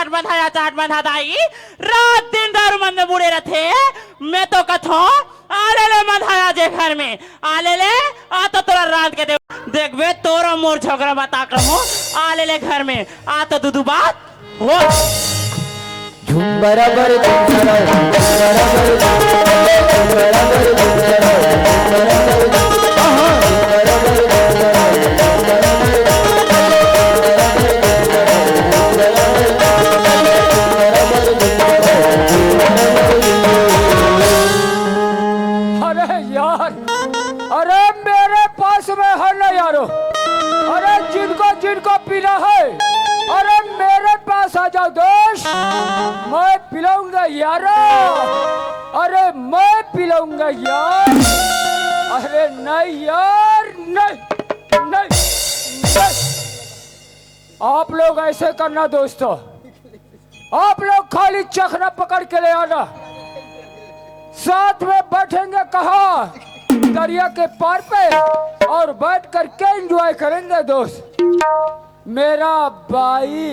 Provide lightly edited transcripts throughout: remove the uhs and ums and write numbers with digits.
चाट बंधा दाई रात दिन दारू मन में बुड़े रहते। मैं तो कथो आले ले मंधाया जे घर में आले ले आ तो तोरा रात के देख बे तोरा मोर झगड़ा बता करमो आले ले घर में आ तो दुदू बात हो झूम बराबर अरे मेरे पास में है ना यारो। अरे जिनको पीना है अरे मेरे पास आ जाओ दोस्त, मैं पिलाऊंगा यारो। अरे मैं पिलाऊंगा यार। अरे नहीं यार नहीं, नहीं। आप लोग ऐसे करना दोस्तों, आप लोग खाली चखना पकड़ के ले आना, साथ में बैठेंगे कहाँ दरिया के पार पे और बैठ करके एंजॉय करेंगे दोस्त। मेरा भाई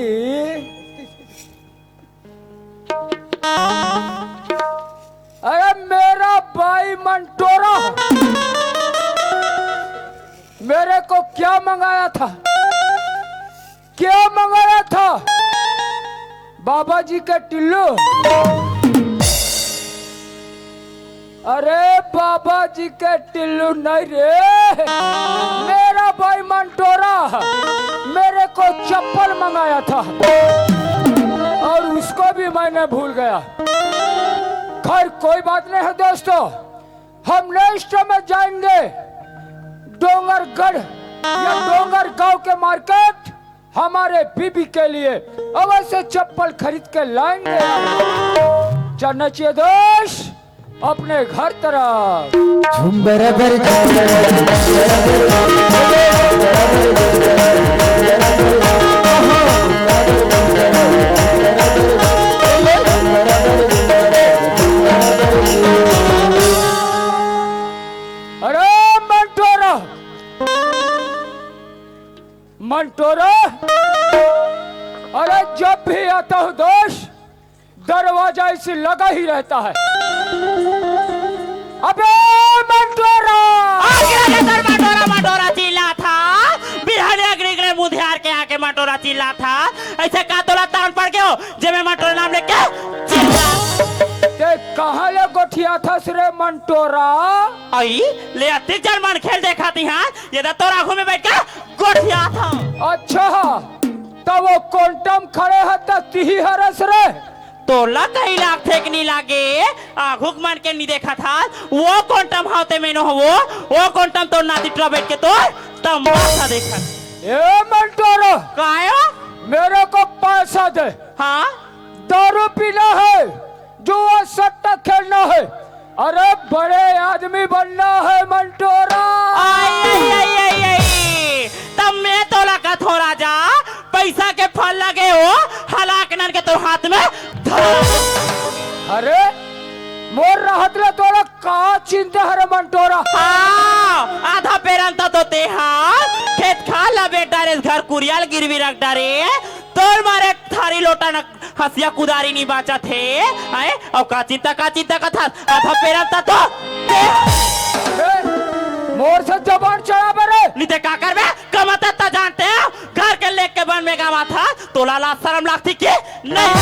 अरे मेरा भाई मंटोरा मेरे को क्या मंगाया था, क्या मंगाया था? बाबा जी के टिल्लू। अरे बाबा जी के टिल्लू नहीं रे, मेरा भाई मंटोरा मेरे को चप्पल मंगाया था और उसको भी मैंने भूल गया। खैर कोई बात नहीं है दोस्तों, हम नेक्स्ट में जाएंगे डोंगरगढ़ या डोंगर गांव के मार्केट हमारे बीबी के लिए अवश्य चप्पल खरीद के लाएंगे। चलना चाहिए दोस्त अपने घर तरफ। झूम बराबर अरे मंटोरा मंटोरा, अरे जब भी आता हूँ दोस्त दरवाजा इसे लगा ही रहता है। अबे मंटोरा मंटोरा चिल्ला था बिहारी अग्निग्रह मुधियार के आके मंटोरा चिल्ला था। ऐसे का तोला तान पड़ गयो जे मैं मंटोरा नाम लेके चिल्ला ते कहाँ ले गोठिया था सरे मंटोरा? आई ले अति जर्मन खेल देखा थी। हाँ ये तो तोरा आँखों में बैठ के गोठिया था। अच्छा तो वो क्वांटम खड़े है तो तिही हरस रे तोला कई लाख फेंकनी लागे आँखों मन के नहीं देखा था। वो क्वांटम हाथे में न हो वो क्वांटम तो नाती ट्रा बैठ के तो तमाशा देखा। ए मंटोरा काया मेरे को पैसा दे। हाँ दारू पीना है, जुआ सट्टा खेलना है, अरे बड़े आदमी बनना है मंटोरा। तब मैं तोला का थोड़ा जा पैसा के फल लगे हो हलाक नन के तो हाथ में अरे मोर रहत ले तोरा का चिंता है मंटोरा? हाँ आधा पेरंता तो ते हाँ खेत खा ला बेटा रे घर कुरियाल गिरवी रख डारे तोर मारे थारी लोटा न हसिया कुदारी नहीं बाचा थे आए और का चिंता का था आधा पेरंता तो मोर से जबान चढ़ा बरे निते का कर बे कमाता ता जानते हो घर के लेक के बन में गावा था तोला ला शर्म लागती के नहीं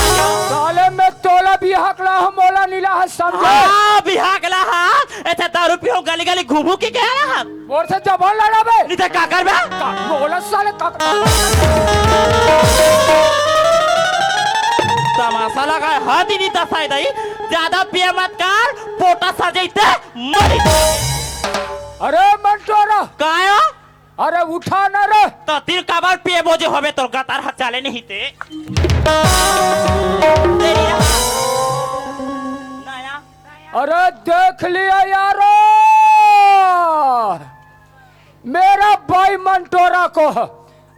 साले में तोला भी हकला हम मोला नीला है समझे? हाँ बिहागला हाँ ऐसे दारू पियो गली गली घूमू की क्या है मोर से जबान लड़ा बे निते का कर बे मोला साले का तमाशा लगा हाथ ही नहीं दसाई दई ज्यादा पिए मत कर पोटा सजाइते मरी। अरे मंटोरा काया अरे उठा न रे तो तीर काबार पिए बोझे होवे तो गतार हाथ चाले नहीं थे अरे देख लिया यारो मेरा भाई मंटोरा को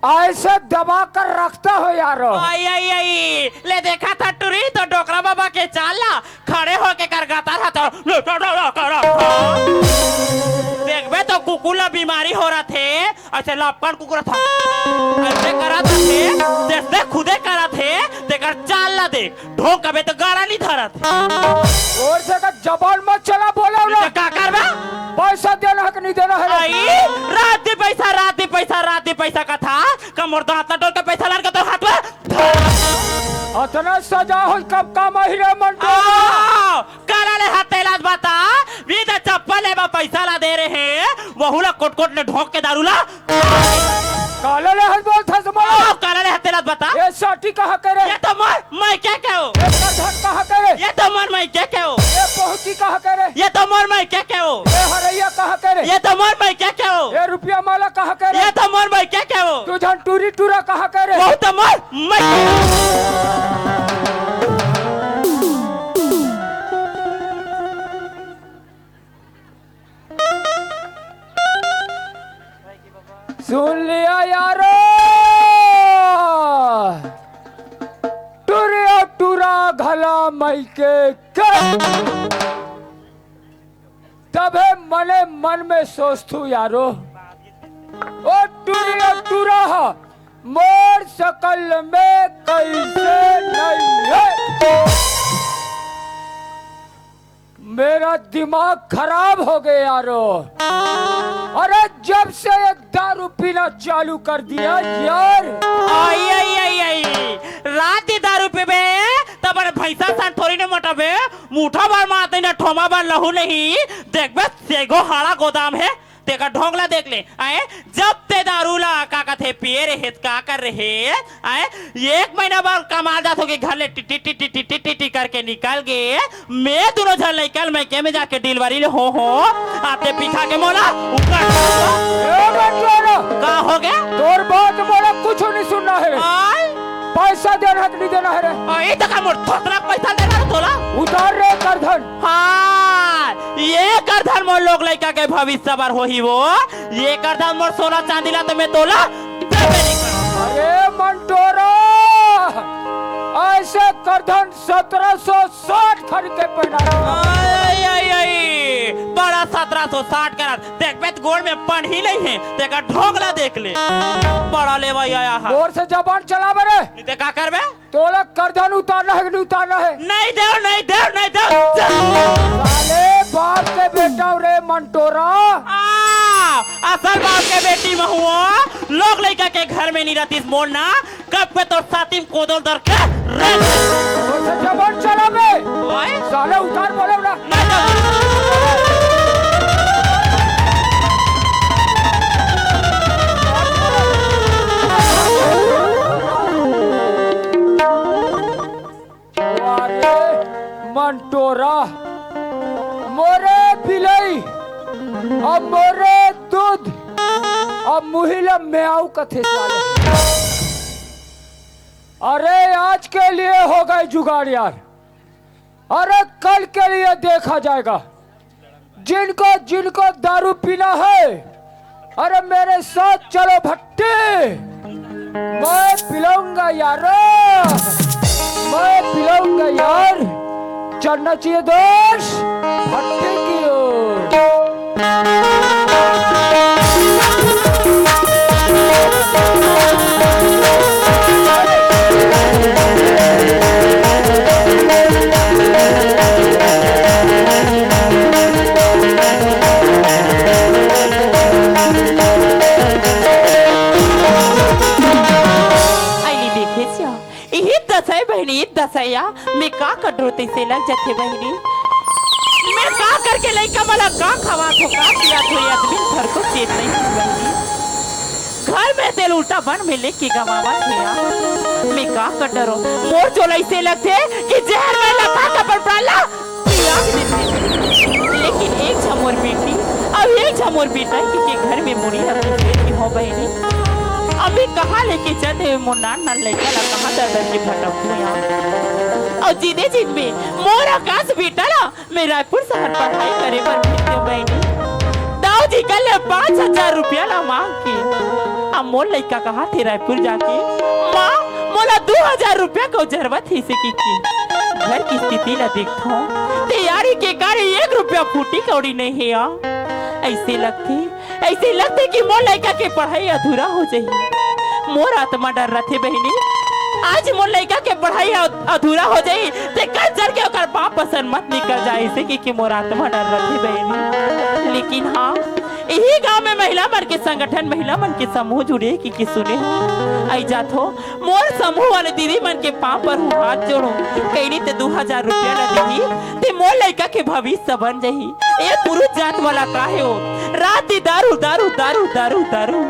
ऐसे दबा कर रखता हो यारो। आई ले देखा था टुरी तो डोकरा बाबा के चाला खड़े होके कर गतार हाथ देख बे तो कुकुला बीमारी हो रहा थे ऐसे लपकन कुकुरा था ऐसे करा थे खुदे करा थे देकर चाल देख ढोक कबे तो गाड़ा नहीं धरत और से का जबान मत चला बोले तो का करबे पैसा देना है कि नहीं देना है आई रात दी पैसा का था कमर तो हाथ टोल के पैसा लान के तो हाथ में अतना सजा हो कब का महीने मंटो काला ले हाथ तेलाज बता वी द चप्पल ले पैसा ला दे रहे हैं वहू ला कोट ले ढोक के दारू ला काले ले हल बोल था समालो काला ले हाथ तेलाज बता ये साटी कहा करे ये तो मैं क्या कहूं ये करधन कहा करे ये तो मैं क्या कहूं ये पहुंची कहा करे ये तो मैं क्या कहूं ये हरैया कहा करे ये तो मैं क्या कहूं ये रुपया माला कहा करे ये तो मैं क्या कहूं तू जन टूरी टूरा कहा करे वो तो मैं सुन लिया यारो टूरिया टूरा घला मई के तबे मने मन में सोचतू यारो ओ टूरिया टूरा मोर सकल में कैसे नहीं है मेरा दिमाग खराब हो गया यारो अरे जब से ये दारू पीना चालू कर दिया यार आई रात दी दारू पीबे तब भैंसा सान थोड़ी ने मोटाबे मुठा बार मारते ना ठोमा बार लहू नहीं देखबे सेगो हाड़ा गोदाम है तेका ढोंगला देख ले आए जब ते दारू ला का थे पिए रहे का कर रहे आए 1 महीना बाद कमाल जात होगे घर ले टिटी टिटी टिटी टिटी करके निकल गए मैं दोनों झल निकल मैं के में जाके डिलीवरी ले हो आते पीछा के मोला ऊपर का हो गया तोर बात मोला कुछ नहीं सुनना है आय पैसा देना है कि नहीं देना है रे आई तो का मोर थोड़ा पैसा देना है तोला उतार रे करधन हाँ ये करधन मोर लोग लड़का के भविष्य बार हो ही वो ये करधन मोर सोना चांदी ला तो मैं तोला अरे मंटोरा ऐसे करधन 1760 खरीद के पहना बड़ा 1760 करा देख बेत गोड़ में पन ही नहीं है तेका ढोंगला देख ले बड़ा लेवा आया है जोर से जबान चला बरे ते का करबे तोला करधन उतारना है कि नहीं उतारना है नहीं दे साले बाप के बेटा रे मंटोरा असल बाप के बेटी में हुआ लोग लड़का के घर में नहीं रहती मोड़ना कब पे तो सातिम कोदल दर के जोर से जबान चला बे साले उतार बोले ना मंटोरा मोरे बिलई अब मोरे दूध अब मुहिला म्याऊ कथे साले अरे आज के लिए हो गए जुगाड़ यार अरे कल के लिए देखा जाएगा जिनको जिनको दारू पीना है अरे मेरे साथ चलो भट्टी मैं पिलाऊंगा यारो मैं पिलाऊंगा यार चढ़ना चाहिए दोष भट्टी की ओर बहनी दसैया मैं का कटरोते से लग जाते बहनी मैं का करके लइका वाला का खवा तो का पिया तो आदमी घर को चेत नहीं बहनी घर में तेल उल्टा बन में लेके गवावा थिया मैं का कटरो मोर चोला ऐसे लगते कि जहर में लगा का पर प्राला पिया लेकिन एक झमोर बेटी अब एक झमोर बेटा के घर में मुड़ी रखी हो बहनी अभी कहाँ लेके चले मुन्ना न लेके ला कहाँ दर के भटक हुआ और जीने जिन में मोर आकाश बेटा ना मैं रायपुर शहर पढ़ाई करे पर भेजे बहनी दाऊ जी कल 5000 रुपया ला मांग के अब मोर लड़का कहाँ थे रायपुर जाके माँ मोला 2000 रुपया को जरूरत है से की घर की स्थिति ला देखो तैयारी के कार्य 1 रुपया फूटी कौड़ी नहीं है ऐसे लगते कि मोर लड़का के पढ़ाई अधूरा हो जाए मोर आत्मा डर रहे बहनी आज मोर लड़का के पढ़ाई अधूरा हो जाई ते कंजर के ओकर बाप पसंद मत निकल जाए इसे कि मोर आत्मा डर रही बहनी। लेकिन हाँ यही गांव में महिला मन के संगठन महिला मन के समूह जुड़े कि सुने आई जात हो मोर समूह वाले दीदी मन के पांव पर हूँ हाथ जोड़ो कहीं ते 2000 रुपया न देही ते मोर लड़का के भविष्य बन जाही। ये पुरुष जात वाला काहे हो रात दारू दारू दारू दारू दारू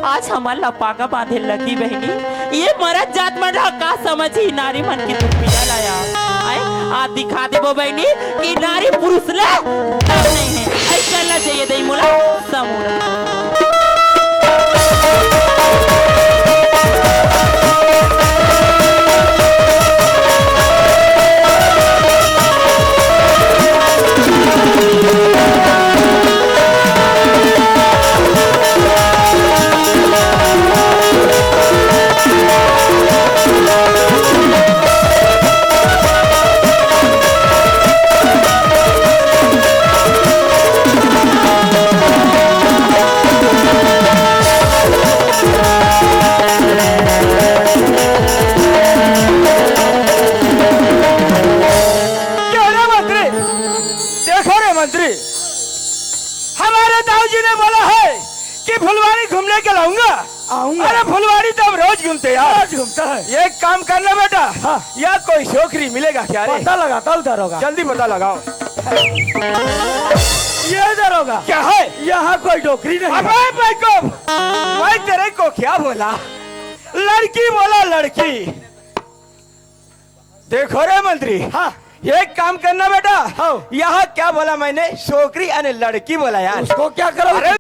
आज हमार लपाका बांधे लगी बहनी। ये मरद जात मन का समझी नारी मन के दुख पिया लाया आए आज दिखा दे वो बहनी कि नारी पुरुष ले नहीं है ऐसा करना चाहिए दई मोला समूह। मंत्री हमारे दाऊजी ने बोला है कि फुलवारी घूमने के लाऊंगा। अरे फुलवारी तो हम रोज घूमते यार, रोज घूमता है। एक काम करना बेटा, हाँ। या कोई छोकरी मिलेगा क्या? पता लगाता हूँ दारोगा, जल्दी पता लगाओ। ये दारोगा क्या है? यहाँ कोई नौकरी नहीं। मैं तेरे को क्या बोला? लड़की बोला लड़की। देखो रे मंत्री, हाँ एक काम करना बेटा, यहाँ क्या बोला मैंने? छोकरी अरे लड़की बोला यार। उसको क्या करो? अरे